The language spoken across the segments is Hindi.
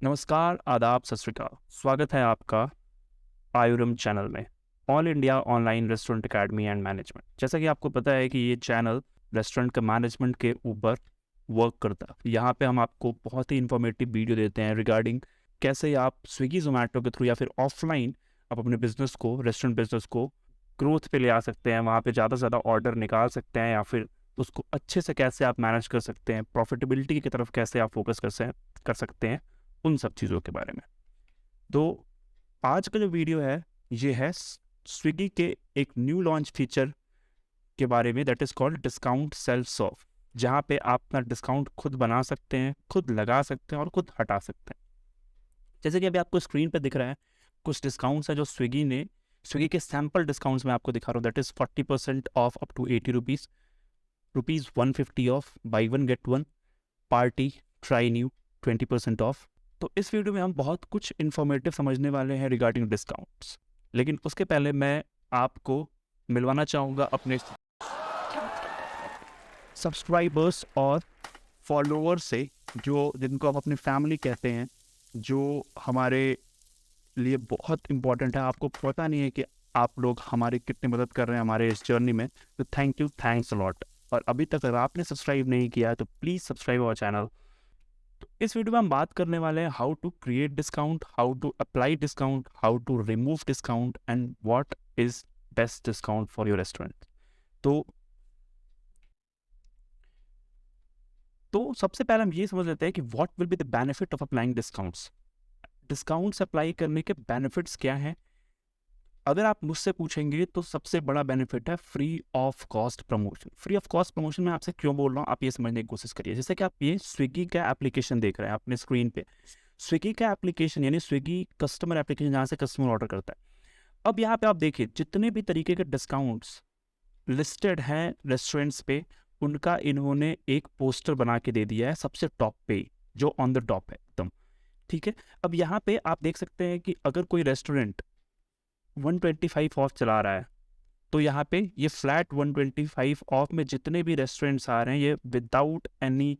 नमस्कार, आदाब, सत श्री अकाल। स्वागत है आपका आयुरम चैनल में, all India online restaurant academy and management. जैसा कि आपको पता है कि ये चैनल रेस्टोरेंट का मैनेजमेंट के ऊपर वर्क करता है। यहाँ पे हम आपको बहुत ही इंफॉर्मेटिव वीडियो देते हैं रिगार्डिंग कैसे आप स्विगी जोमेटो के थ्रू या फिर ऑफलाइन आप अपने बिजनेस को, रेस्टोरेंट बिजनेस को ग्रोथ पे ले आ सकते हैं, वहाँ पे ज़्यादा से ज़्यादा ऑर्डर निकाल सकते हैं या फिर उसको अच्छे से कैसे आप मैनेज कर सकते हैं, प्रॉफिटेबिलिटी की तरफ कैसे आप फोकस कर सकते हैं, उन सब चीज़ों के बारे में। तो आज का जो वीडियो है ये है स्विगी के एक न्यू लॉन्च फीचर के बारे में, that is called discount self serve, जहाँ पे आप अपना डिस्काउंट खुद बना सकते हैं, खुद लगा सकते हैं और खुद हटा सकते हैं। जैसे कि अभी आपको स्क्रीन पे दिख रहा है कुछ डिस्काउंट्स है जो स्विगी के सैम्पल डिस्काउंट्स में आपको दिखा रहा हूँ। That is 40% off up to 80 rupees, rupees 150 off, buy one get one, party, try new, 20% off. तो इस वीडियो में हम बहुत कुछ इन्फॉर्मेटिव समझने वाले हैं रिगार्डिंग डिस्काउंट्स, लेकिन उसके पहले मैं आपको मिलवाना चाहूँगा अपने सब्सक्राइबर्स और फॉलोअर्स से, जो जिनको आप अपनी फैमिली कहते हैं, जो हमारे लिए बहुत इम्पोर्टेंट है। आपको पता नहीं है कि आप लोग हमारी कितनी मदद कर रहे हैं हमारे इस जर्नी में। तो थैंक यू, थैंक्स अलॉट। और अभी तक अगर आपने सब्सक्राइब नहीं किया है तो प्लीज़ सब्सक्राइब आवर चैनल। तो इस वीडियो में हम बात करने वाले हैं how to create discount, how to apply discount, how to remove discount and what is best discount for your restaurant. तो सबसे पहले हम ये समझ लेते हैं कि what will be the benefit of applying discounts. Discounts apply करने के बेनिफिट्स क्या हैं? अगर आप मुझसे पूछेंगे तो सबसे बड़ा बेनिफिट है free of cost promotion. Free of cost promotion मैं आपसे क्यों बोल रहा हूँ, आप ये समझने की कोशिश करिए। जैसे कि आप ये स्विगी का एप्लीकेशन देख रहे हैं अपने स्क्रीन पे, स्विगी का एप्लीकेशन यानी स्विगी कस्टमर एप्लीकेशन, जहाँ से कस्टमर ऑर्डर करता है। अब यहाँ पे आप देखिए जितने भी तरीके के डिस्काउंट्स लिस्टेड हैं रेस्टोरेंट्स पे, उनका इन्होंने एक पोस्टर बना के दे दिया है सबसे टॉप पे, जो ऑन द टॉप है एकदम। ठीक है, अब यहाँ पे आप देख सकते हैं कि अगर कोई रेस्टोरेंट 125 ऑफ चला रहा है तो यहाँ पे ये फ्लैट 125 ऑफ में जितने भी रेस्टोरेंट्स आ रहे हैं, ये without any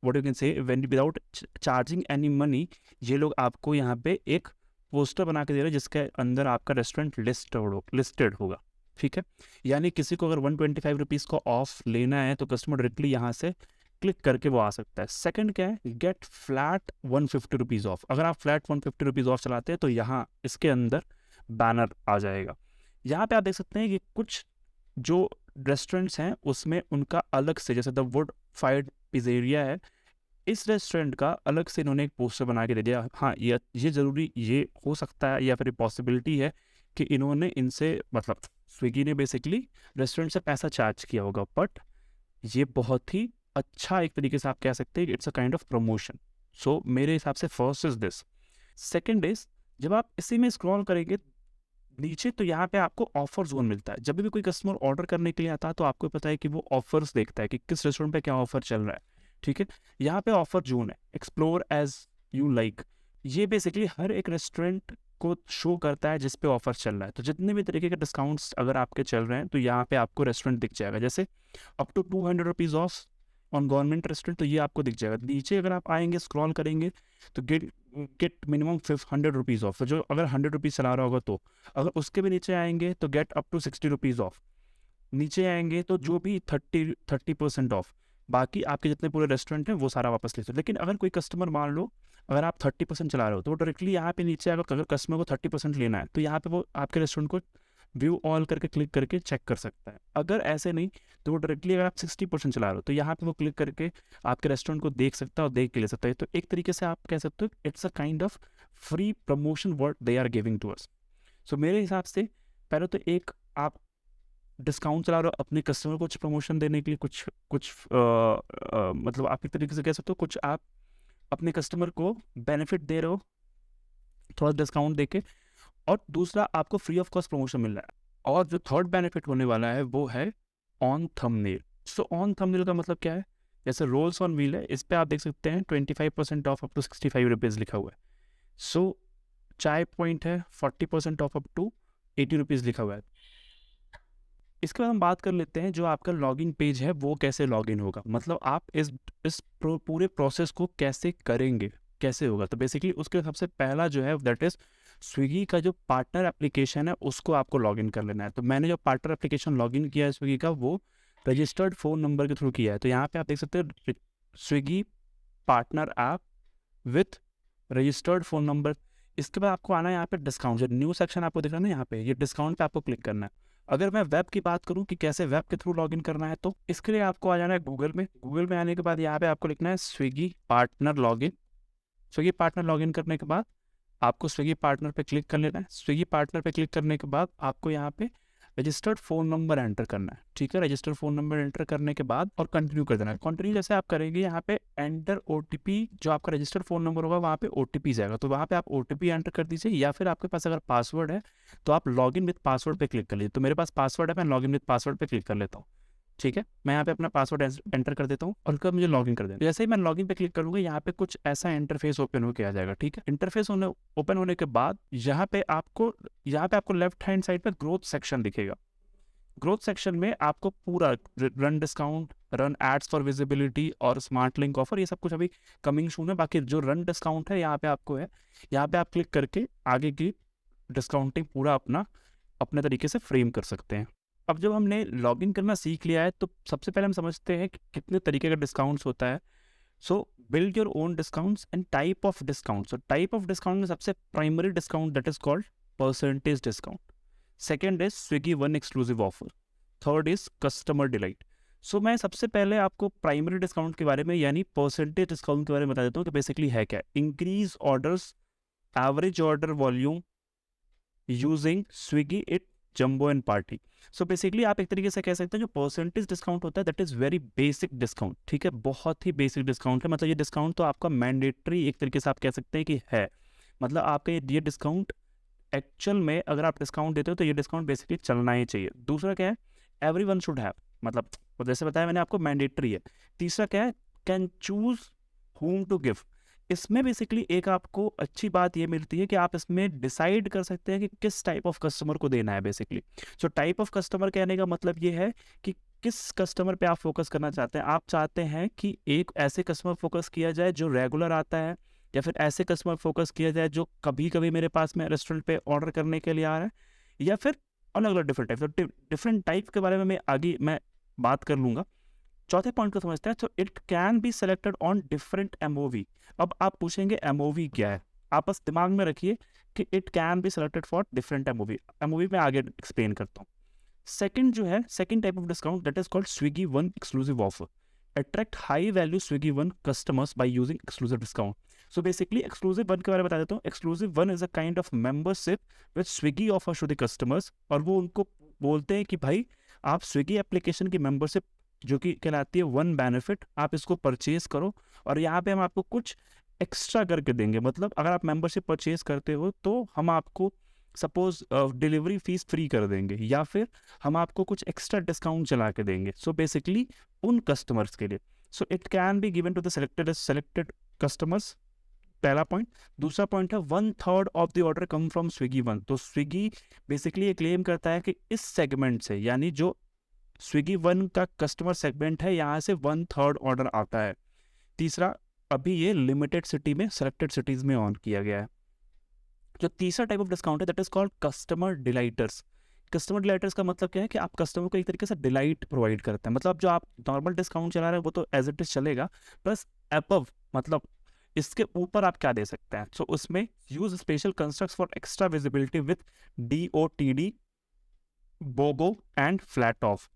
what you can say without charging any money, ये लोग आपको यहाँ पे एक पोस्टर बना के दे रहे हैं जिसके अंदर आपका रेस्टोरेंट लिस्टेड होगा। ठीक है, यानी किसी को अगर 125 रुपीज़ को ऑफ लेना है तो कस्टमर डायरेक्टली यहाँ से क्लिक करके वो आ सकता है। सेकंड क्या है, गेट फ्लैट 150 रुपीज़ ऑफ। अगर आप फ्लैट 150 रुपीज़ ऑफ चलाते हैं तो यहाँ इसके अंदर बैनर आ जाएगा। यहाँ पे आप देख सकते हैं कि कुछ जो रेस्टोरेंट्स हैं उसमें उनका अलग से, जैसे द वुड फायर्ड पिज़्ज़ेरिया है, इस रेस्टोरेंट का अलग से इन्होंने एक पोस्टर बना के दे दिया। हाँ, ये ज़रूरी, ये हो सकता है या फिर पॉसिबिलिटी है कि इन्होंने इनसे, मतलब स्विगी ने बेसिकली रेस्टोरेंट से पैसा चार्ज किया होगा, बट ये बहुत ही अच्छा, एक तरीके से आप कह सकते हैं it's a kind of promotion. So मेरे हिसाब से first is this. Second is, जब आप इसी में स्क्रॉल करेंगे नीचे तो यहाँ पे आपको ऑफर जोन मिलता है। जब भी कोई कस्टमर ऑर्डर करने के लिए आता है तो आपको पता है कि वो ऑफर्स देखता है कि किस रेस्टोरेंट पे क्या ऑफर चल रहा है। ठीक है, यहाँ पे ऑफर जोन है, एक्सप्लोर एज यू लाइक। ये बेसिकली हर एक रेस्टोरेंट को शो करता है जिस पे ऑफर चल रहा है। तो जितने भी तरीके के डिस्काउंट्स अगर आपके चल रहे हैं तो यहाँ पे आपको रेस्टोरेंट दिख जाएगा। जैसे up to 200 rupees off on government restaurant, तो ये आपको दिख जाएगा। नीचे अगर आप आएंगे स्क्रॉल करेंगे तो गेट मिनिमम 500 रुपीज़ ऑफ, तो जो अगर 100 रुपीज़ चला रहा होगा तो, अगर उसके भी नीचे आएंगे तो get up to 60 rupees off. नीचे आएंगे तो जो भी 30% ऑफ। बाकी आपके जितने पूरे रेस्टोरेंट हैं वो सारा वापस ले सकते। लेकिन अगर कोई कस्टमर, मान लो अगर आप 30% चला रहे हो तो वो डायरेक्टली यहाँ पे नीचे आएगा। अगर कस्टमर को 30% लेना है तो यहाँ पे वो आपके रेस्टोरेंट को व्यू ऑल करके क्लिक करके चेक कर सकता है। अगर ऐसे नहीं तो वो डायरेक्टली, अगर आप 60% चला रहे हो तो यहाँ पे वो क्लिक करके आपके रेस्टोरेंट को देख सकता है और देख के ले सकता है। तो एक तरीके से आप कह सकते हो it's a kind of free promotion what they are giving to us. So मेरे हिसाब से पहले तो एक आप डिस्काउंट चला रहे हो अपने कस्टमर को कुछ प्रमोशन देने के लिए, कुछ कुछ मतलब आप एक तरीके से कह सकते हो कुछ आप अपने कस्टमर को बेनिफिट दे रहे हो थोड़ा डिस्काउंट देके, और दूसरा आपको फ्री ऑफ कॉस्ट प्रमोशन मिल रहा है। और जो थर्ड बेनिफिट होने वाला है वो है on thumbnail. So on thumbnail का मतलब क्या है, जैसे रोल्स ऑन व्हील है, इस पे आप देख सकते हैं 25% ऑफ अप टू 65 रुपीज़ लिखा हुआ है। सो चाय पॉइंट है 40% ऑफ अप टू 80 रुपीज़ लिखा हुआ है। इसके बाद हम बात कर लेते हैं जो आपका लॉगिन पेज है वो कैसे लॉगिन होगा, मतलब आप इस पूरे प्रोसेस को कैसे करेंगे, कैसे होगा। तो बेसिकली उसके सबसे पहला जो है दैट इज स्विगी का जो पार्टनर एप्लीकेशन है उसको आपको लॉगिन कर लेना है। तो मैंने जो पार्टनर एप्लीकेशन लॉगिन किया है स्विगी का वो रजिस्टर्ड फ़ोन नंबर के थ्रू किया है। तो यहाँ पे आप देख सकते हो Swiggy partner app with registered phone number. इसके बाद आपको आना है यहाँ पे डिस्काउंट, जो न्यू सेक्शन आपको दिख रहा है ना यहाँ पे, ये डिस्काउंट पे आपको क्लिक करना है। अगर मैं वेब की बात करूँ कि कैसे वेब के थ्रू लॉगिन करना है, तो इसके लिए आपको आ जाना है गूगल में। गूगल में आने के बाद यहाँ पे आपको लिखना है Swiggy partner login. Swiggy partner login करने के बाद आपको स्विगी पार्टनर पे क्लिक कर लेना है। स्विगी पार्टनर पे क्लिक करने के बाद आपको यहाँ पे रजिस्टर्ड फ़ोन नंबर एंटर करना है, ठीक है। रजिस्टर्ड फ़ोन नंबर एंटर करने के बाद और कंटिन्यू कर देना है। कंटिन्यू जैसे आप करेंगे यहाँ पे एंटर ओटीपी, जो आपका रजिस्टर्ड फ़ोन नंबर होगा वहाँ पे ओटीपी जाएगा, तो वहाँ पे आप ओटीपी एंटर कर दीजिए, या फिर आपके पास अगर पासवर्ड है तो आप लॉगिन विद पासवर्ड पे क्लिक कर लीजिए। तो मेरे पास पासवर्ड है, मैं लॉगिन विद पासवर्ड पे क्लिक कर लेता हूँ, ठीक है। मैं यहाँ पे अपना पासवर्ड एंटर कर देता हूँ और उसका मुझे लॉगिन कर देना। जैसे ही मैं लॉगिन पे क्लिक करूँगा यहाँ पे कुछ ऐसा इंटरफेस ओपन होकर आ जाएगा, ठीक है। इंटरफेस ओपन होने के बाद यहाँ पे आपको लेफ्ट हैंड साइड पे ग्रोथ सेक्शन दिखेगा। ग्रोथ सेक्शन में आपको पूरा run discount, run ads for visibility और स्मार्ट लिंक ऑफर, ये सब कुछ अभी कमिंग सून है। बाकी जो रन डिस्काउंट है यहाँ पे आपको है, यहाँ पे आप क्लिक करके आगे की डिस्काउंटिंग पूरा अपने तरीके से फ्रेम कर सकते हैं। अब जब हमने लॉगिन करना सीख लिया है तो सबसे पहले हम समझते हैं कि कितने तरीके का डिस्काउंट्स होता है। So build your own discounts and type of discount. So type of discount में सबसे primary discount that is called percentage discount. Second is Swiggy one exclusive offer. Third is customer delight. So मैं सबसे पहले आपको प्राइमरी डिस्काउंट के बारे में यानी परसेंटेज डिस्काउंट के बारे में बता देता हूँ कि बेसिकली है क्या। Increase orders average order volume using Swiggy it jumbo and party. So basically आप एक तरीके से कह सकते हैं जो परसेंटेज डिस्काउंट होता है that is very basic discount, ठीक है। बहुत ही बेसिक डिस्काउंट है, मतलब ये डिस्काउंट तो आपका मैंडेटरी एक तरीके से आप कह सकते हैं कि है। मतलब आपका ये डिस्काउंट एक्चुअल में अगर आप डिस्काउंट देते हो तो ये डिस्काउंट बेसिकली चलना ही चाहिए। दूसरा क्या है, एवरी वन शुड हैव, मतलब जैसे बताया मैंने आपको मैंडेटरी है। तीसरा क्या है, can choose whom to give. इसमें बेसिकली एक आपको अच्छी बात ये मिलती है कि आप इसमें डिसाइड कर सकते हैं कि किस टाइप ऑफ कस्टमर को देना है basically. So type of customer कहने का मतलब ये है कि किस कस्टमर पे आप फोकस करना चाहते हैं। आप चाहते हैं कि एक ऐसे कस्टमर फोकस किया जाए जो रेगुलर आता है, या फिर ऐसे कस्टमर फोकस किया जाए जो कभी कभी मेरे पास में रेस्टोरेंट पे ऑर्डर करने के लिए आ रहा है, या फिर अलग अलग डिफरेंट टाइप। तो डिफरेंट टाइप के बारे में मैं आगे बात कर लूँगा। चौथे पॉइंट को समझते हैं। तो it can be selected on different MOV. अब आप पूछेंगे एमओवी क्या है, आप बस दिमाग में रखिए कि it can be selected for different MOV. MOV में आगे एक्सप्लेन करता हूँ। सेकंड जो है, second type of discount that is called Swiggy one exclusive offer. Attract high value Swiggy one customers by using exclusive discount. So basically exclusive one के बारे में बता देता हूँ। Exclusive one is a kind of membership with Swiggy offer to the customers, और वो उनको बोलते हैं कि भाई आप स्विगी एप्लीकेशन की मेंबरशिप जो कि कहलाती है वन बेनिफिट, आप इसको परचेज करो और यहाँ पे हम आपको कुछ एक्स्ट्रा करके देंगे। मतलब अगर आप मेंबरशिप परचेज करते हो तो हम आपको सपोज डिलीवरी फीस फ्री कर देंगे, या फिर हम आपको कुछ एक्स्ट्रा डिस्काउंट चला के देंगे। सो बेसिकली उन कस्टमर्स के लिए। So it can be given to the selected customers, पहला पॉइंट। दूसरा पॉइंट है 1/3 of the order come from Swiggy one. तो स्विगी बेसिकली ये क्लेम करता है कि इस सेगमेंट से, यानी जो स्विगी वन का कस्टमर सेगमेंट है, यहाँ से 1/3 ऑर्डर आता है। तीसरा, अभी ये लिमिटेड सिटी में, सेलेक्टेड सिटीज में ऑन किया गया है। जो तीसरा टाइप ऑफ डिस्काउंट है that is called customer delighters. Customer delighters का मतलब क्या है कि आप कस्टमर को एक तरीके से डिलाइट प्रोवाइड करते हैं। मतलब जो आप नॉर्मल डिस्काउंट चला रहे हैं वो तो एज इट इज चलेगा, प्लस अबव, मतलब इसके ऊपर आप क्या दे सकते हैं। सो उसमें use special constructs for extra visibility with DOTD, BOGO and flat off.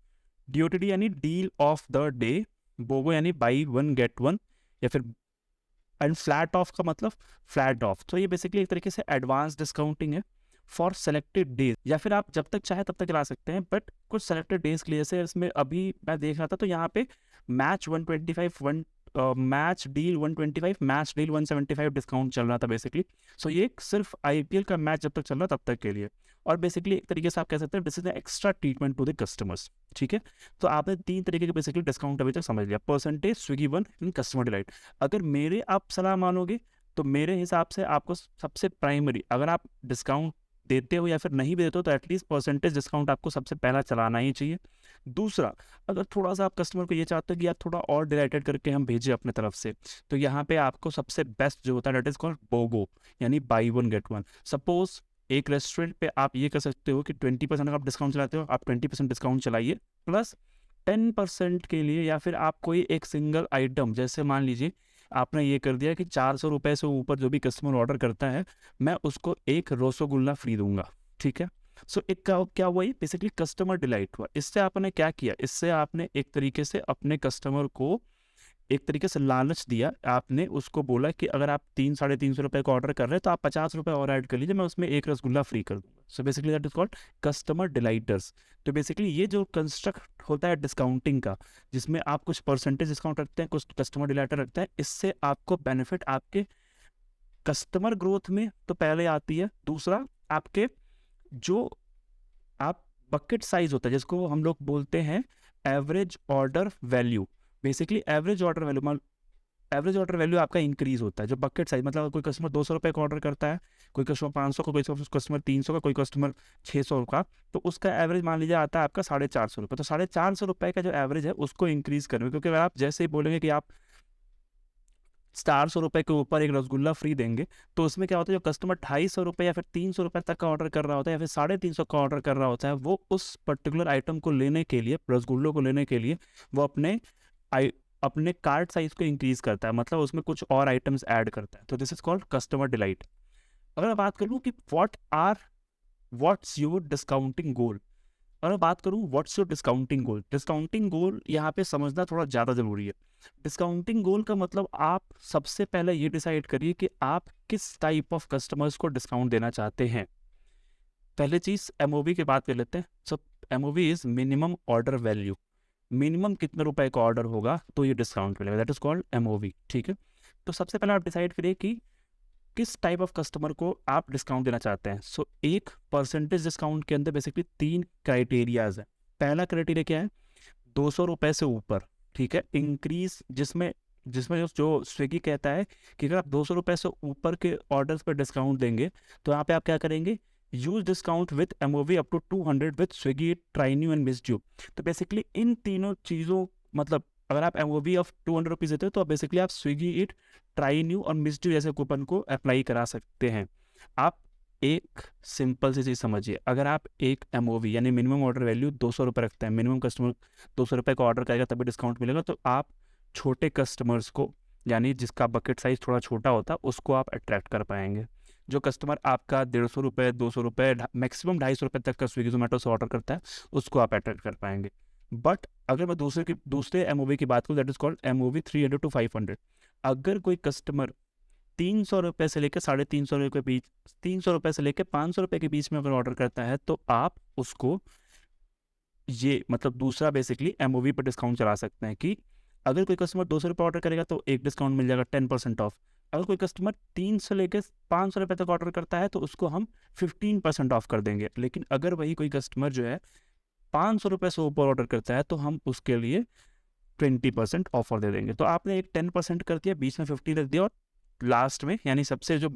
DOTD यानी deal of the day, BOGO यानी बाई वन गेट वन, या फिर एंड फ्लैट ऑफ का मतलब फ्लैट ऑफ। तो ये बेसिकली एक तरीके से एडवांस डिस्काउंटिंग है फॉर सेलेक्टेड डेज, या फिर आप जब तक चाहे तब तक चला सकते हैं, बट कुछ सेलेक्टेड डेज के लिए। जैसे इसमें अभी मैं देख रहा था तो यहाँ पे match 125 match deal 125, match deal 175 discount चल रहा था बेसिकली। सो ये सिर्फ IPL का मैच जब तक चल रहा तब तक के लिए। और बेसिकली एक तरीके से आप कह सकते हैं this is extra treatment to the customers, ठीक है। तो आपने 3 तरीके के बेसिकली डिस्काउंट अभी तक समझ लिया, percentage, Swiggy one and customer delight. अगर मेरे आप सलाह मानोगे तो मेरे हिसाब से आपको सबसे प्राइमरी, अगर आप डिस्काउंट देते हो या फिर नहीं भी देते हो तो एटलीस्ट परसेंटेज डिस्काउंट आपको सबसे पहला चलाना ही चाहिए। दूसरा, अगर थोड़ा सा आप कस्टमर को ये चाहते हो कि यार थोड़ा और डिलाइटेड करके हम भेजें अपने तरफ से, तो यहाँ पे आपको सबसे बेस्ट जो होता है दैट इज कॉल्ड बोगो, यानी buy one get one. Suppose एक रेस्टोरेंट पे आप ये कर सकते हो कि 20% अगर आप डिस्काउंट चलाते हो, आप 20% डिस्काउंट चलाइए, प्लस 10% के लिए, या फिर आप कोई एक सिंगल आइटम, जैसे मान लीजिए आपने ये कर दिया कि 400 रुपये से ऊपर जो भी कस्टमर ऑर्डर करता है मैं उसको एक रसगुल्ला फ्री दूंगा, ठीक है। सो एक क्या हुआ, ये बेसिकली कस्टमर डिलाइट हुआ। इससे आपने क्या किया, इससे आपने एक तरीके से अपने कस्टमर को एक तरीके से लालच दिया। आपने उसको बोला कि अगर आप 300-350 रुपये का ऑर्डर कर रहे हैं तो आप 50 रुपये और ऐड कर लीजिए, मैं उसमें एक रसगुल्ला फ्री कर दूंगा। So basically that is called customer delighters. तो बेसिकली ये जो कंस्ट्रक्ट होता है डिस्काउंटिंग का, जिसमें आप कुछ परसेंटेज डिस्काउंट रखते हैं, कुछ कस्टमर डिलाइटर रखते हैं, इससे आपको बेनिफिट आपके कस्टमर ग्रोथ में तो पहले आती है। दूसरा, आपके जो आप बकेट साइज होता है जिसको हम लोग बोलते हैं average order value, basically average order value आपका इंक्रीज होता है। जो बकेट साइज, मतलब कोई कस्टमर 200 रुपये का ऑर्डर करता है, कोई कस्टमर 500 का, कोई कस्टमर 300 का, कोई कस्टमर 600 का, तो उसका एवरेज मान लीजिए आता है आपका 450 रुपये। तो 450 रुपये का जो एवरेज है उसको इंक्रीज करेंगे, क्योंकि अगर आप जैसे ही बोलेंगे कि आप 400 रुपये के ऊपर एक रसगुल्ला फ्री देंगे, तो उसमें क्या होता है, जो कस्टमर 250 रुपये या फिर 300 रुपये तक का ऑर्डर कर रहा होता है या फिर 350 का ऑर्डर कर रहा होता है, वो उस पर्टिकुलर आइटम को लेने के लिए, रसगुल्लों को लेने के लिए, वो अपने कार्ट साइज को इंक्रीज करता है, मतलब उसमें कुछ और आइटम्स ऐड करता है। तो this is called customer delight. अगर मैं बात करूँ कि व्हाट्स योर डिस्काउंटिंग गोल, अगर बात करूँ व्हाट्स योर डिस्काउंटिंग गोल यहाँ पे समझना थोड़ा ज़्यादा ज़रूरी है। डिस्काउंटिंग गोल का मतलब आप सबसे पहले ये डिसाइड करिए कि आप किस टाइप ऑफ कस्टमर्स को डिस्काउंट देना चाहते हैं। पहले चीज़ एमओवी की बात कर लेते हैं। So MOV is minimum order value, minimum कितने रुपए का ऑर्डर होगा तो ये डिस्काउंट मिलेगा, दैट इज कॉल्ड एमओवी, ठीक है। तो सबसे पहले आप डिसाइड करिए कि किस टाइप ऑफ कस्टमर को आप डिस्काउंट देना चाहते हैं। सो एक परसेंटेज डिस्काउंट के अंदर बेसिकली 3 क्राइटेरियाज है। पहला क्राइटेरिया क्या है, 200 रुपये से ऊपर, ठीक है, इंक्रीज, जिसमें जिसमें जो स्विगी कहता है कि अगर आप 200 रुपये से ऊपर के ऑर्डर्स पर डिस्काउंट देंगे तो यहाँ पे आप क्या करेंगे, use discount with MOV up to 200 with Swiggy, try new and missed you. तो बेसिकली इन तीनों चीज़ों, मतलब अगर आप एमओवी ऑफ 200 रुपीज़ देते हो तो बेसिकली आप स्विगी इट, ट्राइन्यू और मिसड्यू जैसे कूपन को अप्लाई करा सकते हैं। आप एक सिंपल सी चीज़ समझिए, अगर आप एक एमओवी यानी मिनिमम ऑर्डर वैल्यू 200 रुपये रखते हैं, मिनिमम कस्टमर 200 रुपये का ऑर्डर करेगा तभी डिस्काउंट मिलेगा, तो आप छोटे कस्टमर्स को, यानी जिसका बकेट साइज थोड़ा छोटा होता है, उसको आप अट्रैक्ट कर पाएंगे। जो कस्टमर आपका 150 रुपये, 200 रुपये, मैक्सिमम 250 रुपये तक का स्विगी जोमेटो से ऑर्डर करता है, उसको आप अट्रैक्ट कर पाएंगे। बट अगर मैं दूसरे एमओवी की बात करूँ, that is called MOV 300 to 500। अगर कोई कस्टमर 300 रुपये से लेकर 350 रुपये के बीच, 300 रुपये से लेकर 500 रुपये के बीच में अगर ऑर्डर करता है, तो आप उसको ये मतलब दूसरा बेसिकली एमओवी पर डिस्काउंट चला सकते हैं कि अगर कोई कस्टमर 200 रुपये ऑर्डर करेगा तो एक डिस्काउंट मिल जाएगा 10% ऑफ। अगर कोई कस्टमर 300 लेकर 500 रुपये तक ऑर्डर करता है तो उसको हम 15% ऑफ कर देंगे। लेकिन अगर वही कोई कस्टमर जो है 500 रुपये से ऊपर ऑर्डर करता है तो हम उसके लिए 20% ऑफर दे देंगे। तो आपने एक 10% कर दिया, बीच में 50 रख दिया, और लास्ट में यानी सबसे जो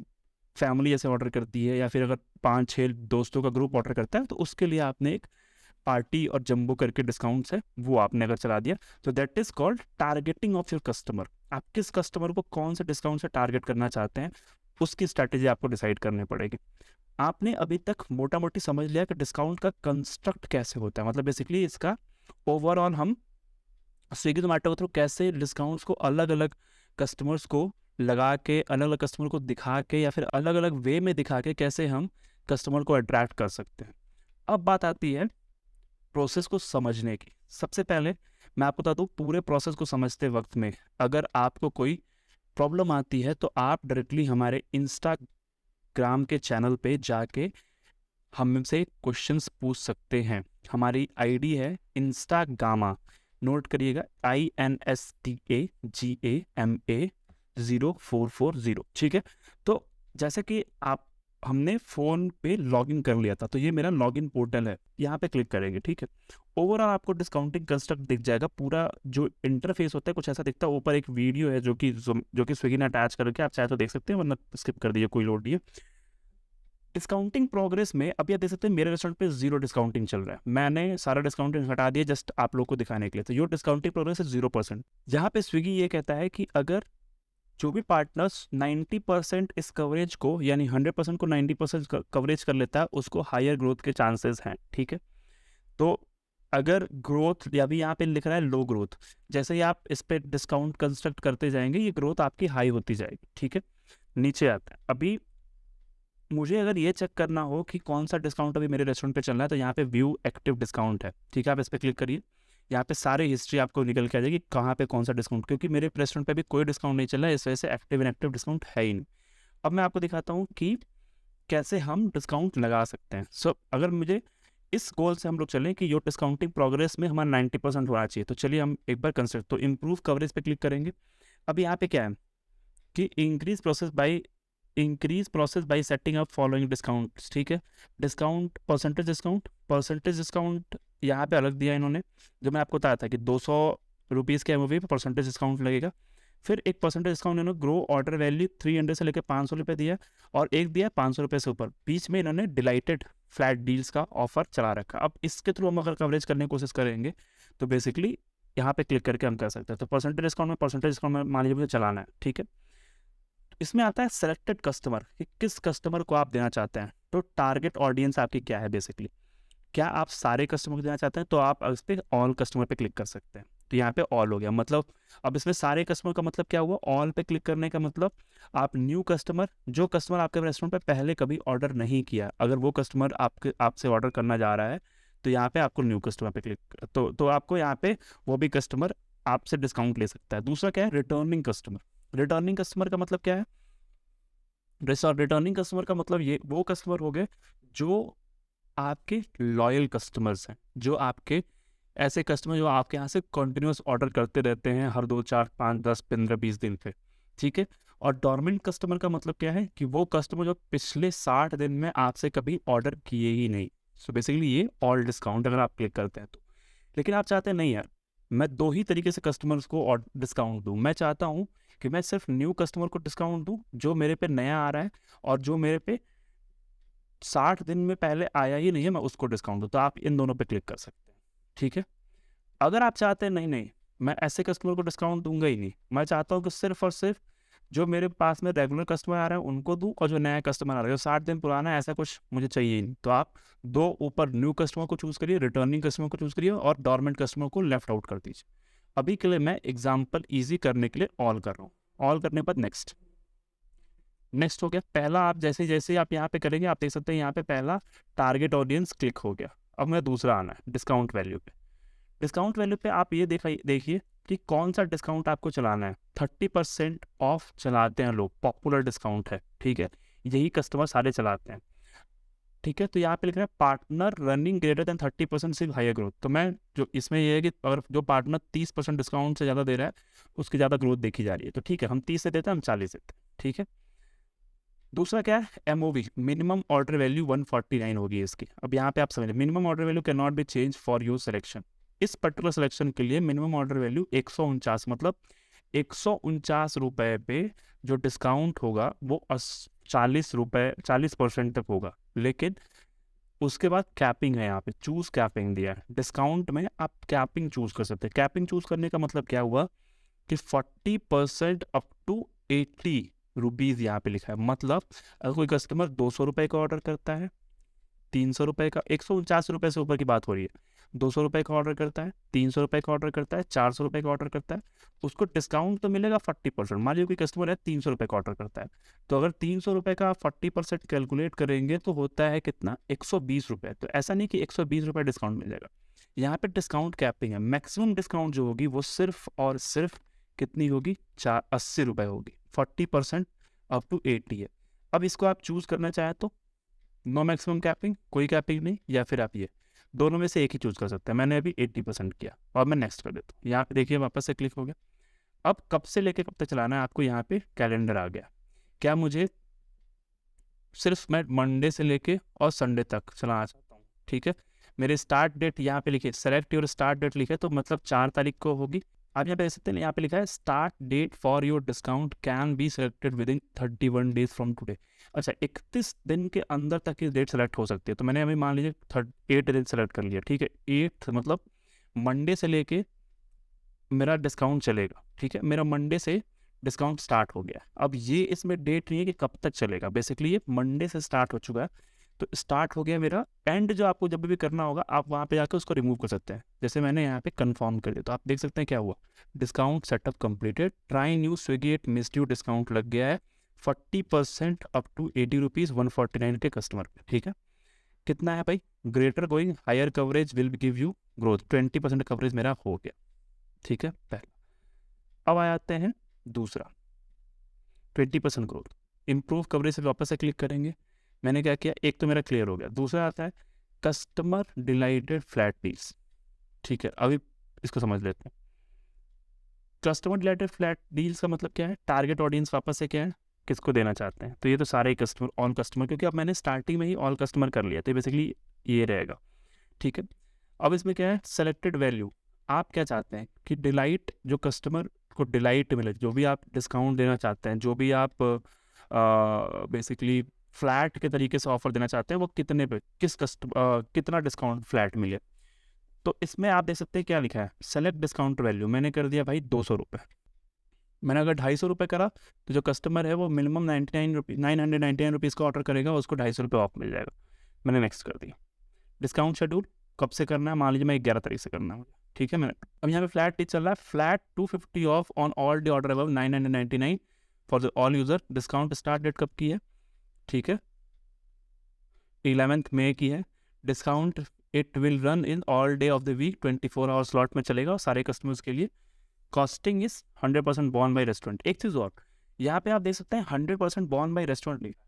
फैमिली ऐसे ऑर्डर करती है या फिर अगर 5-6 दोस्तों का ग्रुप ऑर्डर करता है तो उसके लिए आपने एक पार्टी और जंबो करके डिस्काउंट्स है वो आपने अगर चला दिया, तो that is called targeting of your customer. आप किस कस्टमर को कौन से डिस्काउंट से टारगेट करना चाहते हैं, उसकी स्ट्रैटेजी आपको डिसाइड करनी पड़ेगी। आपने अभी तक मोटा मोटी समझ लिया कि डिस्काउंट का कंस्ट्रक्ट कैसे होता है, मतलब बेसिकली इसका ओवरऑल हम स्विगी जोमेटो के थ्रू कैसे डिस्काउंट्स को अलग अलग कस्टमर्स को लगा के, अलग अलग कस्टमर को दिखा के या फिर अलग अलग वे में दिखा के कैसे हम कस्टमर को अट्रैक्ट कर सकते हैं। अब बात आती है प्रोसेस को समझने की। सबसे पहले मैं आपको बता दूं, पूरे प्रोसेस को समझते वक्त में अगर आपको कोई प्रॉब्लम आती है तो आप डायरेक्टली हमारे इंस्टाग्राम के चैनल पे जाके हमसे क्वेश्चंस पूछ सकते हैं। हमारी आईडी है इंस्टागामा, नोट करिएगा, INSTAGAMA 0440, ठीक है। तो जैसे कि हमने फ़ोन पे लॉगिन कर लिया था, तो ये मेरा लॉगिन पोर्टल है, यहाँ पे क्लिक करेंगे, ठीक है। ओवरऑल आपको डिस्काउंटिंग कंस्ट्रक्ट दिख जाएगा, पूरा जो इंटरफेस होता है कुछ ऐसा दिखता है। ऊपर एक वीडियो है जो कि स्विगी ने अटैच करके आप चाहे तो देख सकते हैं, वरना स्किप कर दीजिए, कोई लोड नहीं है। डिस्काउंटिंग प्रोग्रेस में अभी आप देख सकते हैं मेरे रेस्टोरेंट पे 0 डिस्काउंटिंग चल रहा है, मैंने सारा डिस्काउंटिंग हटा दिया जस्ट आप लोग को दिखाने के लिए। तो यो डिस्काउंटिंग प्रोग्रेस है 0%। जहाँ पे स्विगी ये कहता है कि अगर जो भी पार्टनर्स 90% इस कवरेज को यानी 100% को 90% कवरेज कर लेता है उसको हायर ग्रोथ के चांसेस हैं, ठीक है। तो अगर ग्रोथ या भी यहाँ पे लिख रहा है लो ग्रोथ, जैसे ही आप इस पे डिस्काउंट कंस्ट्रक्ट करते जाएंगे ये ग्रोथ आपकी हाई होती जाएगी, ठीक है। नीचे आता है, अभी मुझे अगर ये चेक करना हो कि कौन सा डिस्काउंट अभी मेरे रेस्टोरेंट पे चल रहा है तो यहाँ पे व्यू एक्टिव डिस्काउंट है, ठीक है। आप इस पर क्लिक करिए, यहाँ पे सारे हिस्ट्री आपको निकल के आ जाएगी कहाँ पे कौन सा डिस्काउंट, क्योंकि मेरे रेस्टोरेंट पे भी कोई डिस्काउंट नहीं चल रहा है, इस वजह से एक्टिव इनएक्टिव डिस्काउंट है ही नहीं। अब मैं आपको दिखाता हूँ कि कैसे हम डिस्काउंट लगा सकते हैं। सो अगर मुझे इस गोल से हम लोग चलें कि यो डिस्काउंटिंग प्रोग्रेस में हमारा 90% होना चाहिए, तो चलिए हम एक बार कंसिडर, तो इम्प्रूव कवरेज पे क्लिक करेंगे। अब यहाँ पे क्या है कि increase process by setting up following discounts, ठीक है। डिस्काउंट परसेंटेज डिस्काउंट यहाँ पे अलग दिया इन्होंने, जो मैं आपको बताया था कि 200 रुपीज़ के एमओवी पे परसेंटेज डिस्काउंट लगेगा। फिर एक परसेंटेज डिस्काउंट इन्होंने ग्रो ऑर्डर वैल्यू 300 से लेकर 500 रुपये दिया, और एक दिया 500 रुपये से ऊपर। बीच में इन्होंने डिलाइटेड फ्लैट डील्स का ऑफर चला रखा। अब इसके थ्रू हम अगर कवरेज करने की कोशिश करेंगे तो बेसिकली यहाँ पे क्लिक करके हम कर सकते हैं। तो परसेंटेज डिस्काउंट में मान लीजिए मुझे चलाना है, ठीक है। इसमें आता है सेलेक्टेड कस्टमर, कि किस कस्टमर को आप देना चाहते हैं। तो टारगेट ऑडियंस आपकी क्या है बेसिकली, क्या आप सारे कस्टमर को देना चाहते हैं, तो आप इस पर ऑल कस्टमर पे क्लिक कर सकते हैं। तो यहाँ पे ऑल हो गया, मतलब अब इसमें सारे कस्टमर का मतलब क्या हुआ, ऑल पे क्लिक करने का मतलब आप न्यू कस्टमर, जो कस्टमर आपके रेस्टोरेंट पे पहले कभी ऑर्डर नहीं किया, अगर वो कस्टमर आपसे ऑर्डर करना जा रहा है तो यहाँ पे आपको न्यू कस्टमर पे क्लिक, तो आपको यहाँ पे वो भी कस्टमर आपसे डिस्काउंट ले सकता है। दूसरा क्या है, रिटर्निंग कस्टमर का मतलब क्या है, रिटर्निंग कस्टमर का मतलब ये वो कस्टमर हो गए जो आपके लॉयल कस्टमर्स हैं, जो आपके ऐसे कस्टमर जो आपके यहाँ से कंटिन्यूस ऑर्डर करते रहते हैं हर 2, 4, 5, 10, 15, 20 दिन पे, ठीक है। और डॉर्मेंट कस्टमर का मतलब क्या है कि वो कस्टमर जो पिछले 60 दिन में आपसे कभी ऑर्डर किए ही नहीं। सो बेसिकली ये ऑल डिस्काउंट अगर आप क्लिक करते हैं तो। लेकिन आप चाहते हैं नहीं यार, मैं 2 ही तरीके से कस्टमर्स को डिस्काउंट दूँ। मैं चाहता हूँ कि मैं सिर्फ न्यू कस्टमर को डिस्काउंट दूँ जो मेरे पे नया आ रहा है, और जो मेरे पे 60 दिन में पहले आया ही नहीं है मैं उसको डिस्काउंट दूँ। तो आप इन दोनों पे क्लिक कर सकते हैं, ठीक है। अगर आप चाहते हैं नहीं मैं ऐसे कस्टमर को डिस्काउंट दूंगा ही नहीं, मैं चाहता हूँ कि सिर्फ और सिर्फ जो मेरे पास में रेगुलर कस्टमर आ रहे हैं उनको दूं, और जो नया कस्टमर आ रहा है जो 60 दिन पुराना है ऐसा कुछ मुझे चाहिए ही नहीं, तो आप 2 ऊपर न्यू कस्टमर को चूज़ करिए, रिटर्निंग कस्टमर को चूज़ करिए, और डॉर्मेंट कस्टमर को लेफ्ट आउट कर दीजिए। अभी के लिए मैं एग्जाम्पल ईजी करने के लिए ऑल कर रहा हूँ। ऑल करने पर नेक्स्ट हो गया। पहला आप जैसे आप यहाँ पे करेंगे आप देख सकते हैं यहाँ पे पहला टारगेट ऑडियंस क्लिक हो गया। अब मैं दूसरा आना है डिस्काउंट वैल्यू पे आप ये देखिए कि कौन सा डिस्काउंट आपको चलाना है। 30% ऑफ चलाते हैं लोग, पॉपुलर डिस्काउंट है, ठीक है, यही कस्टमर सारे चलाते हैं, ठीक है। तो यहाँ पे लिख रहा है पार्टनर रनिंग ग्रेटर देन 30% सिर्फ हायर ग्रोथ। तो मैं जो इसमें ये है कि अगर जो पार्टनर 30% डिस्काउंट से ज़्यादा दे रहा है उसकी ज़्यादा ग्रोथ देखी जा रही है, तो ठीक है हम 30 से देते हैं, हम 40 देते हैं, ठीक है। दूसरा क्या है, एमओवी, मिनिमम ऑर्डर वैल्यू 149 होगी इसकी। अब यहाँ पे आप समझ, minimum order value can not be change for your selection. इस पर्टिकुलर सिलेक्शन के लिए मिनिमम ऑर्डर वैल्यू 149, मतलब 149 रुपये पे जो डिस्काउंट होगा वो 40% तक होगा। लेकिन उसके बाद कैपिंग है, यहाँ पे चूज कैपिंग दिया है। डिस्काउंट में आप कैपिंग चूज कर सकते हैं। कैपिंग चूज करने का मतलब क्या हुआ कि 40% अप टू 80 रुपीज़ यहाँ पे लिखा है। मतलब अगर कोई कस्टमर 200 रुपये का ऑर्डर करता है, 300 रुपये का, 149 रुपये से ऊपर की बात हो रही है, 200 रुपये का ऑर्डर करता है, 300 रुपये का ऑर्डर करता है, 400 रुपये का ऑर्डर करता है, उसको डिस्काउंट तो मिलेगा 40%। मान लीजिए कोई कस्टमर है 300 रुपये का ऑर्डर करता है, तो अगर 300 रुपये का 40% कैलकुलेट करेंगे तो होता है कितना, 120 रुपये। तो ऐसा नहीं कि 120 रुपये डिस्काउंट मिल जाएगा, यहाँ पे डिस्काउंट कैपिंग है। मैक्सिमम डिस्काउंट जो होगी वो सिर्फ और सिर्फ कितनी होगी, 80 रुपये होगी। 40% अप टू 80 है। अब इसको आप चूज करना चाहें तो नो मैक्सिमम कैपिंग, कोई कैपिंग नहीं, या फिर आप ये दोनों में से एक ही चूज कर सकते हैं। मैंने अभी 80% किया और मैं नेक्स्ट कर देता हूँ। यहाँ पे देखिए वापस से क्लिक हो गया। अब कब से लेके कब तक चलाना है आपको, यहाँ पे कैलेंडर आ गया। क्या मुझे सिर्फ मैं मंडे से लेके और संडे तक चलाना चाहता हूँ, ठीक है। मेरे स्टार्ट डेट यहाँ पे लिखे, सेलेक्ट योर स्टार्ट डेट लिखे, तो मतलब 4 तारीख को होगी। आप यहाँ पे देख सकते हैं, यहाँ पे लिखा है start date for your discount can be selected within 31 days from today. अच्छा, 31 दिन के अंदर तक की डेट सेलेक्ट हो सकती है। तो मैंने अभी मान लीजिए 8 दिन सेलेक्ट कर लिया, ठीक है। 8 मतलब मंडे से लेके मेरा डिस्काउंट चलेगा, ठीक है। मेरा मंडे से डिस्काउंट स्टार्ट हो गया। अब ये इसमें डेट नहीं है कि कब तक चलेगा, बेसिकली ये मंडे से स्टार्ट हो चुका है। तो स्टार्ट हो गया मेरा, एंड जो आपको जब भी करना होगा आप वहाँ पे जाकर उसको रिमूव कर सकते हैं। जैसे मैंने यहाँ पे कंफर्म कर दिया, तो आप देख सकते हैं क्या हुआ, discount setup completed, try new Swiggy at missed you discount लग गया है 40% अप टू 80 रुपीज़ 149 के कस्टमर पे, ठीक है। कितना है भाई, greater going higher coverage will give you growth, 20% coverage मेरा हो गया, ठीक है पहला। अब आ जाते हैं दूसरा, 20% ग्रोथ, इम्प्रूव कवरेज से वापस से क्लिक करेंगे। मैंने क्या किया, एक तो मेरा क्लियर हो गया। दूसरा आता है कस्टमर डिलाइटेड फ्लैट डील्स, ठीक है। अभी इसको समझ लेते हैं। कस्टमर डिलाइटेड फ्लैट डील्स का मतलब क्या है, टारगेट ऑडियंस वापस से क्या है, किसको देना चाहते हैं। तो ये तो सारे कस्टमर, ऑल कस्टमर, क्योंकि अब मैंने स्टार्टिंग में ही ऑल कस्टमर कर लिया, तो बेसिकली ये रहेगा, ठीक है। अब इसमें क्या है, सेलेक्टेड वैल्यू, आप क्या चाहते हैं कि डिलाइट, जो कस्टमर को डिलाइट मिले, जो भी आप डिस्काउंट देना चाहते हैं, जो भी आप बेसिकली फ्लैट के तरीके से ऑफर देना चाहते हैं, वो कितने पे, कितना डिस्काउंट फ्लैट मिले। तो इसमें आप देख सकते हैं क्या लिखा है, सेलेक्ट डिस्काउंट वैल्यू, मैंने कर दिया भाई 200 रुपये। मैंने अगर 250 रुपये करा तो जो कस्टमर है वो मिनिमम 999 रुपीज़ का ऑर्डर करेगा, उसको 250 रुपये ऑफ मिल जाएगा। मैंने नेक्स्ट कर दिया। डिस्काउंट शेड्यूल कब से करना है, मान लीजिए मैं 11 तारीख से करना है मुझे, ठीक है। मैंने अब यहाँ पे फ्लैट टीच चल रहा है, flat 250 off on all day order above 999 for the all user. Discount start date कब की है, ठीक है, 11 मई की है। Discount it will run in all day of the week, 24 hour slot में चलेगा सारे कस्टमर्स के लिए। Costing is 100% borne by restaurant. एक चीज़ और, यहाँ पे आप देख सकते हैं 100% बॉर्न बाई रेस्टोरेंट लिखा है।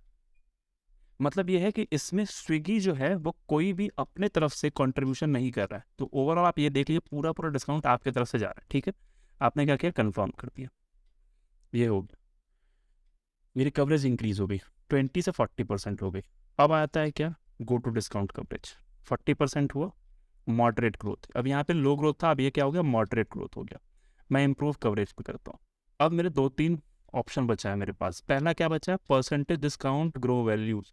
मतलब ये है कि इसमें स्विगी जो है वो कोई भी अपने तरफ से कंट्रीब्यूशन नहीं कर रहा है। तो ओवरऑल आप ये देख लीजिए, पूरा पूरा डिस्काउंट आपकी तरफ से जा रहा है, ठीक है। आपने क्या किया, कंफर्म कर दिया, ये हो गया, मेरी कवरेज इंक्रीज हो गई, 20 से 40% हो गई। अब आता है क्या, गो टू डिस्काउंट कवरेज, 40% हुआ, मॉडरेट ग्रोथ। अब यहाँ पे लो ग्रोथ था, अब ये क्या हो गया, मॉडरेट ग्रोथ हो गया। मैं इम्प्रूव कवरेज पे करता हूँ। अब मेरे 2-3 ऑप्शन बचा है मेरे पास। पहला क्या बचा है, परसेंटेज डिस्काउंट ग्रो वैल्यूज।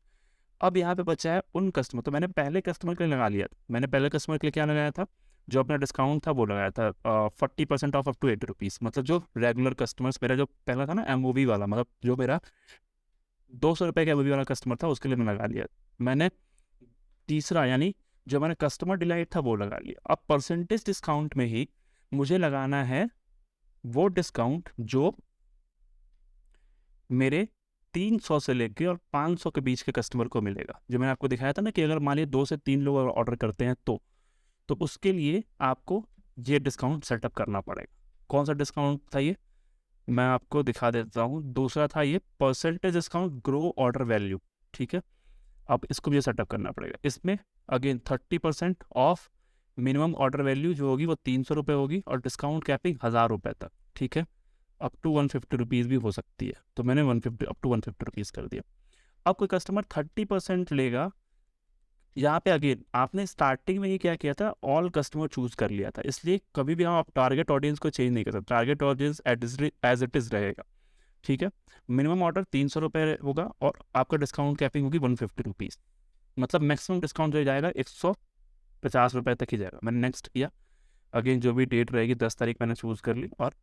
अब यहाँ पे बचा है उन कस्टमर, तो मैंने पहले कस्टमर के लिए लगा लिया था। मैंने पहले कस्टमर के लिए क्या लगाया था, जो अपना डिस्काउंट था वो लगाया था 40% ऑफ अप टू 80 रुपीज़। मतलब जो रेगुलर कस्टमर्स, मेरा जो पहला था ना MOV वाला, मतलब जो मेरा 200 रुपये का MOV वाला कस्टमर था, उसके लिए मैं लगा लिया। मैंने तीसरा यानी जो मैंने कस्टमर डिलाइट था वो लगा लिया। अब परसेंटेज डिस्काउंट में ही मुझे लगाना है वो डिस्काउंट जो मेरे 300 से लेके और 500 के बीच के कस्टमर को मिलेगा। जो मैंने आपको दिखाया था ना कि अगर मान लीजिए 2 से 3 लोग ऑर्डर करते हैं तो उसके लिए आपको ये डिस्काउंट सेटअप करना पड़ेगा। कौन सा डिस्काउंट था ये, मैं आपको दिखा देता हूँ। दूसरा था ये percentage discount grow order value, ठीक है। अब इसको भी सेटअप करना पड़ेगा। इसमें again 30% of minimum order value जो होगी वो 300 रुपये होगी, और डिस्काउंट कैपिंग 1000 रुपये तक, ठीक है। अप टू 150 रुपीज़ भी हो सकती है, तो मैंने 150 अप टू 150 रुपीज़ कर दिया। अब कोई कस्टमर 30% लेगा, यहाँ पे अगेन आपने स्टार्टिंग में ही क्या किया था, ऑल कस्टमर चूज कर लिया था, इसलिए कभी भी आप टारगेट ऑडियंस को चेंज नहीं कर सकते। Target audience as it is रहेगा, ठीक है। मिनिमम ऑर्डर 300 रुपये होगा और आपका डिस्काउंट कैपिंग होगी 150 रुपीज़। मतलब मैक्सिमम डिस्काउंट जो जाएगा 150 रुपये तक ही जाएगा। मैंने नेक्स्ट किया, अगेन जो भी डेट रहेगी 10 तारीख मैंने चूज़ कर ली, और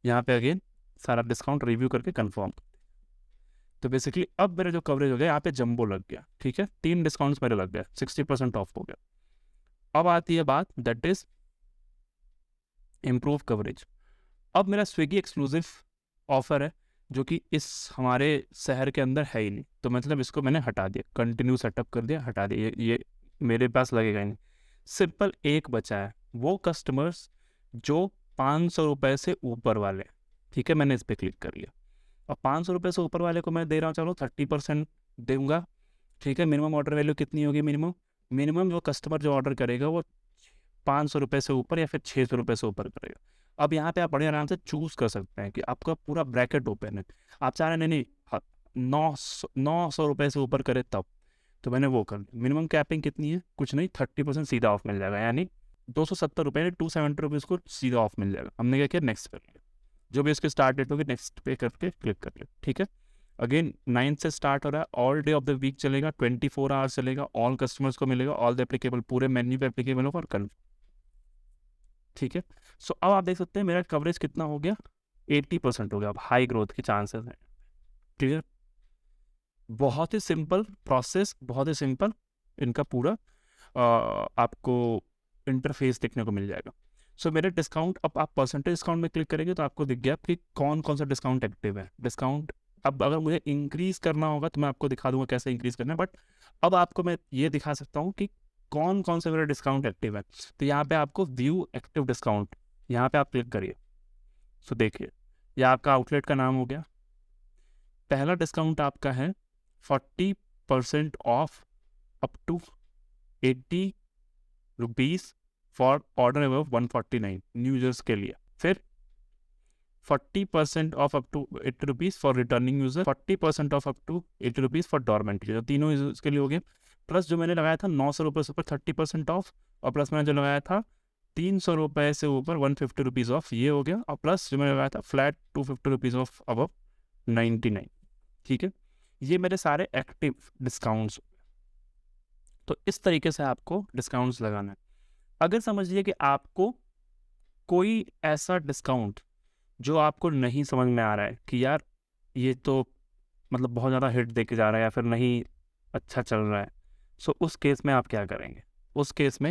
यहाँ पे अगेन सारा डिस्काउंट रिव्यू करके कंफर्म। तो बेसिकली अब मेरा जो कवरेज हो गया, यहाँ पे जंबो लग गया, ठीक है। 3 डिस्काउंट्स मेरे लग गए, 60% ऑफ हो गया। अब आती है बात, दैट इज इम्प्रूव कवरेज। अब मेरा स्विगी एक्सक्लूसिव ऑफर है जो कि इस हमारे शहर के अंदर है ही नहीं, तो मतलब इसको मैंने हटा दिया, कंटिन्यू सेटअप कर दिया, हटा दिया। ये मेरे पास लगेगा ही नहीं। सिंपल एक बचा है, वो कस्टमर्स जो 500 रुपये से ऊपर वाले, ठीक है। मैंने इस पर क्लिक कर लिया, और 500 रुपये से ऊपर वाले को मैं दे रहा हूँ, चलो 30% दूंगा, ठीक है। मिनिमम ऑर्डर वैल्यू कितनी होगी, मिनिमम जो कस्टमर जो ऑर्डर करेगा वो 500 रुपये से ऊपर या फिर 600 रुपये से ऊपर करेगा। अब यहाँ पे आप बड़े आराम से चूज कर सकते हैं कि आपका पूरा ब्रैकेट ओपन है। आप चाह रहे हैं नहीं 900 रुपये से ऊपर करे तब, तो मैंने वो कर लिया। मिनिमम कैपिंग कितनी है, कुछ नहीं, 30% सीधा ऑफ मिल जाएगा, यानी 270 रुपये ने 270 रुपीज़ को सीधा ऑफ मिल जाएगा। हमने क्या किया, नेक्स्ट कर लिया, जो भी इसकी स्टार्ट डेट होगी नेक्स्ट पे करके क्लिक कर लिया। ठीक है, अगेन 9 से स्टार्ट हो रहा है, all day of the week चलेगा, 24 आवर्स चलेगा, ऑल कस्टमर्स को मिलेगा, ऑल द एप्लीकेबल, पूरे मेन्यू पे एप्लीकेबल होगा और कन्फर्म। ठीक है, सो अब आप देख सकते हैं मेरा कवरेज कितना हो गया, 80% हो गया। अब हाई ग्रोथ के चांसेस हैं। क्लियर, बहुत ही सिंपल प्रोसेस, बहुत ही सिंपल इनका पूरा आपको इंटरफेस देखने को मिल जाएगा। सो मेरे डिस्काउंट, अब आप परसेंटेज डिस्काउंट में क्लिक करेंगे तो आपको दिख गया कि कौन कौन सा डिस्काउंट एक्टिव है। डिस्काउंट अब अगर मुझे इंक्रीज़ करना होगा तो मैं आपको दिखा दूंगा कैसे इंक्रीज़ करना है, बट अब आपको मैं ये दिखा सकता हूँ कि कौन कौन सा मेरा डिस्काउंट एक्टिव है। तो यहाँ पे आपको व्यू एक्टिव डिस्काउंट, यहाँ पे आप क्लिक करिए। सो देखिए, ये आपका आउटलेट का नाम हो गया। पहला डिस्काउंट आपका है 40% off up to 80 rupees for order above 149 new users के लिए। फिर 40% off up to 80 rupees for returning user, 40% off up to 80 rupees for dormant user, तीनों यूजर्स के लिए हो गए। प्लस जो मैंने लगाया था 900 रुपये से ऊपर 30% ऑफ, और प्लस मैंने जो लगाया था 300 रुपये से ऊपर 150 रुपीज़ ऑफ, ये हो गया। और प्लस जो मैंने लगाया था फ्लैट 250 रुपीज़ ऑफ अबव 99। ठीक है, ये मेरे सारे एक्टिव डिस्काउंट्स। तो इस तरीके से आपको डिस्काउंट्स लगाना है। अगर समझिए कि आपको कोई ऐसा डिस्काउंट जो आपको नहीं समझ में आ रहा है कि यार ये तो मतलब बहुत ज़्यादा हिट देके जा रहा है या फिर नहीं अच्छा चल रहा है, सो उस केस में आप क्या करेंगे? उस केस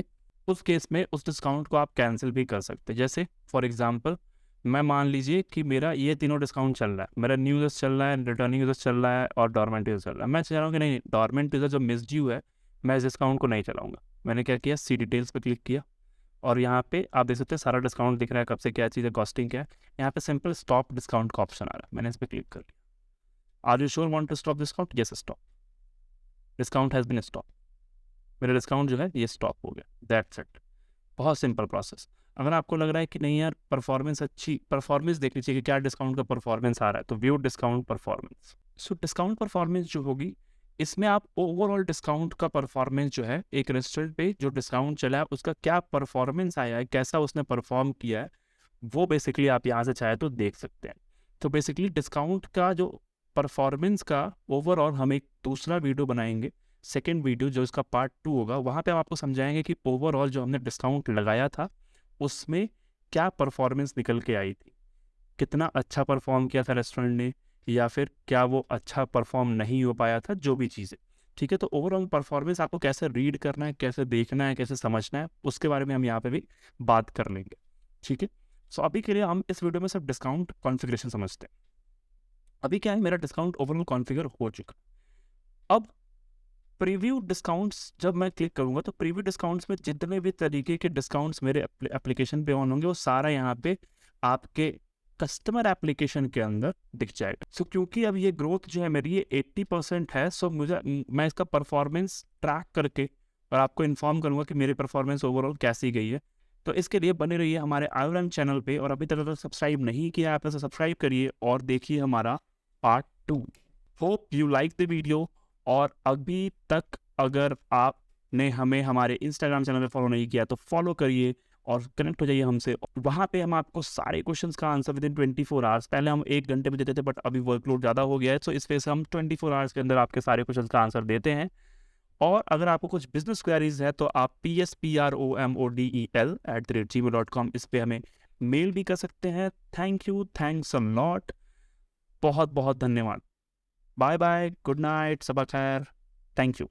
में उस डिस्काउंट को आप कैंसिल भी कर सकते हैं। जैसे फॉर एग्जांपल, मैं मान लीजिए कि मेरा ये तीनों डिस्काउंट चल रहा है, मेरा न्यू यूजर्स चल रहा है, रिटर्निंग यूजर्स चल रहा है और डॉर्मेंट यूजर चल रहा है। मैं चाह रहा हूँ कि नहीं, डॉर्मेंट यूजर जो मिस ड्यू है, मैं इस डिस्काउंट को नहीं चलाऊँगा। मैंने क्या किया, सी डिटेल्स पे क्लिक किया और यहाँ पे आप देख सकते हैं सारा डिस्काउंट दिख रहा है, कब से क्या चीज़ है, कॉस्टिंग क्या है। यहाँ पे सिंपल स्टॉप डिस्काउंट का ऑप्शन आ रहा है, मैंने इस पर क्लिक कर लिया। Are you sure want to stop discount? Yes, stop, discount has been stop. मेरा डिस्काउंट जो है ये स्टॉप हो गया, दैट्स इट। बहुत सिंपल प्रोसेस। अगर आपको लग रहा है कि नहीं यार परफॉर्मेंस अच्छी, परफॉर्मेंस देखनी चाहिए कि क्या डिस्काउंट का परफॉर्मेंस आ रहा है, तो view discount performance. So discount performance जो होगी, इसमें आप ओवरऑल डिस्काउंट का परफॉर्मेंस जो है, एक रेस्टोरेंट पे जो डिस्काउंट चला है उसका क्या परफॉर्मेंस आया है, कैसा उसने परफॉर्म किया है, वो बेसिकली आप यहाँ से चाहे तो देख सकते हैं। तो बेसिकली डिस्काउंट का जो परफॉर्मेंस का ओवरऑल हम एक दूसरा वीडियो बनाएंगे, सेकेंड वीडियो जो इसका पार्ट 2 होगा, वहाँ पे हम आपको समझाएंगे कि ओवरऑल जो हमने डिस्काउंट लगाया था उसमें क्या परफॉर्मेंस निकल के आई थी, कितना अच्छा परफॉर्म किया था रेस्टोरेंट ने, या फिर क्या वो अच्छा परफॉर्म नहीं हो पाया था, जो भी चीज़ें। ठीक है, तो ओवरऑल परफॉर्मेंस आपको कैसे रीड करना है, कैसे देखना है, कैसे समझना है, उसके बारे में हम यहाँ पे भी बात कर लेंगे। ठीक है, सो अभी के लिए हम इस वीडियो में सिर्फ डिस्काउंट कॉन्फ़िगरेशन समझते हैं। अभी क्या है, मेरा डिस्काउंट ओवरऑल कॉन्फ़िगर हो चुका। अब प्रीव्यू डिस्काउंट्स जब मैं क्लिक करूंगा तो प्रीव्यू डिस्काउंट्स में जितने भी तरीके के डिस्काउंट्स मेरे एप्लीकेशन पे ऑन होंगे वो सारा यहाँ पे आपके कस्टमर एप्लीकेशन के अंदर दिख जाएगा। सो क्योंकि अब ये ग्रोथ जो है मेरी ये 80% है, सो मुझे मैं इसका परफॉर्मेंस ट्रैक करके और आपको इन्फॉर्म करूंगा कि मेरी परफॉर्मेंस ओवरऑल कैसी गई है। तो इसके लिए बने रहिए हमारे IORM चैनल पे, और अभी तक अगर सब्सक्राइब नहीं किया आप इसे सब्सक्राइब करिए और देखिए हमारा part 2। Hope you like the video. और अभी तक अगर आपने हमें हमारे इंस्टाग्राम चैनल पे फॉलो नहीं किया तो फॉलो करिए और कनेक्ट हो जाइए हमसे। वहाँ पे हम आपको सारे क्वेश्चंस का आंसर विदिन 24 आवर्स, पहले हम 1 घंटे में देते थे बट अभी वर्कलोड ज़्यादा हो गया है, तो इस वजह से हम 24 आवर्स के अंदर आपके सारे क्वेश्चंस का आंसर देते हैं। और अगर आपको कुछ बिजनेस क्वेरीज है तो आप pspromodel@gmail.com इस पर हमें मेल भी कर सकते हैं। Thank you, thanks a lot, बहुत बहुत धन्यवाद। बाय बाय, गुड नाइट, सबा खैर, थैंक यू।